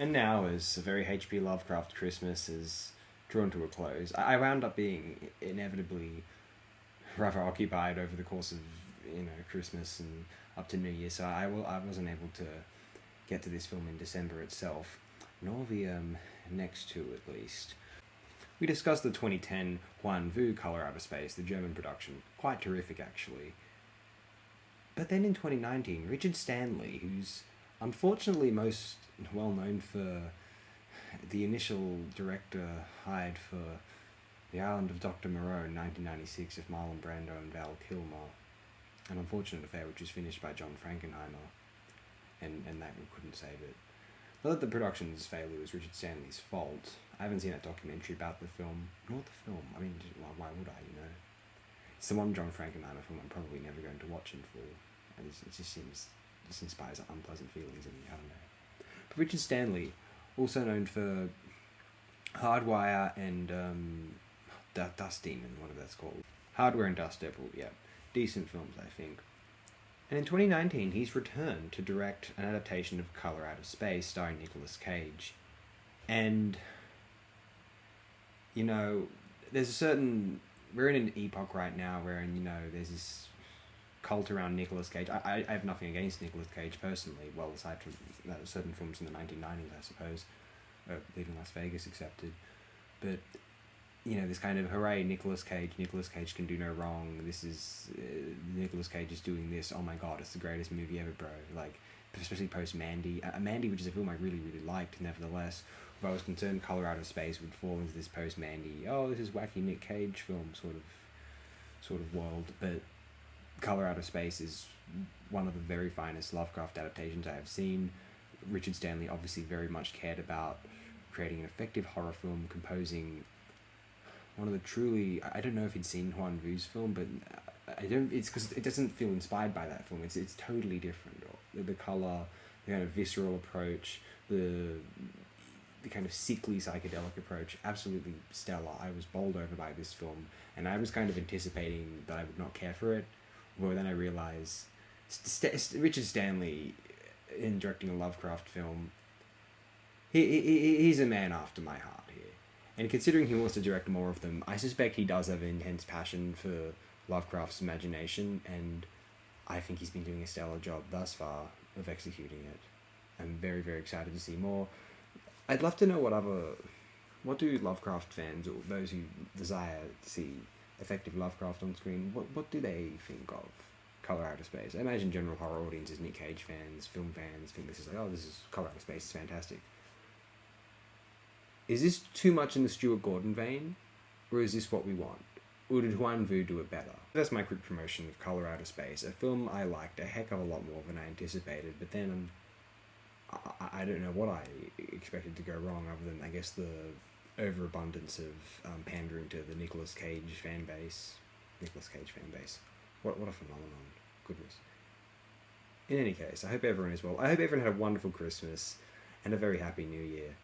And now, as a very H.P. Lovecraft Christmas is drawn to a close, I wound up being inevitably rather occupied over the course of Christmas and up to New Year, so I wasn't able to get to this film in December itself, nor the next two at least. We discussed the 2010 Huan Vu Color Out of Space, the German production, quite terrific actually. But then in 2019, Richard Stanley, who's unfortunately most well known for the initial director hired for The Island of Dr. Moreau in 1996 of Marlon Brando and Val Kilmer, an unfortunate affair which was finished by John Frankenheimer, and that we couldn't save it. Not that the production's failure was Richard Stanley's fault. I haven't seen that documentary about the film, nor the film. I mean, why would I, It's the one John Frankenheimer film I'm probably never going to watch in full. And it just inspires unpleasant feelings in me, I don't know. But Richard Stanley, also known for Hardwire and Dust Demon, whatever that's called. Hardware and Dust Devil, yeah. Decent films, I think. And in 2019, he's returned to direct an adaptation of Color Out of Space starring Nicolas Cage. And, there's a certain... We're in an epoch right now wherein, there's this cult around Nicolas Cage. I have nothing against Nicolas Cage personally, well, aside from certain films in the 1990s, I suppose, Leaving Las Vegas accepted. But, this kind of, hooray, Nicolas Cage can do no wrong, this is, Nicolas Cage is doing this, oh my god, it's the greatest movie ever, bro. Like, especially post-Mandy. Mandy, which is a film I really, really liked, nevertheless, if I was concerned Color Out of Space would fall into this post-Mandy, oh, this is wacky Nick Cage film sort of world, but Color Out of Space is one of the very finest Lovecraft adaptations I have seen. Richard Stanley obviously very much cared about creating an effective horror film, composing one of the truly... I don't know if he'd seen Huan Vu's film, but it's because it doesn't feel inspired by that film. It's totally different. The colour, the kind of visceral approach, the kind of sickly psychedelic approach, absolutely stellar. I was bowled over by this film, and I was kind of anticipating that I would not care for it, but then I realised Richard Stanley, in directing a Lovecraft film, he's a man after my heart here. And considering he wants to direct more of them, I suspect he does have an intense passion for Lovecraft's imagination, and I think he's been doing a stellar job thus far of executing it. I'm very, very excited to see more. I'd love to know what do Lovecraft fans, or those who desire to see effective Lovecraft on screen, what do they think of Color Out of Space? I imagine general horror audiences, Nick Cage fans, film fans, think this is like, oh, this is Color Out of Space, it's fantastic. Is this too much in the Stuart Gordon vein, or is this what we want? Or did Huan Vu do it better? That's my quick promotion of Color Out of Space, a film I liked a heck of a lot more than I anticipated, but then I don't know what I expected to go wrong, other than, I guess, the overabundance of pandering to the Nicolas Cage fan base. What a phenomenon. Goodness. In any case, I hope everyone is well. I hope everyone had a wonderful Christmas and a very happy New Year.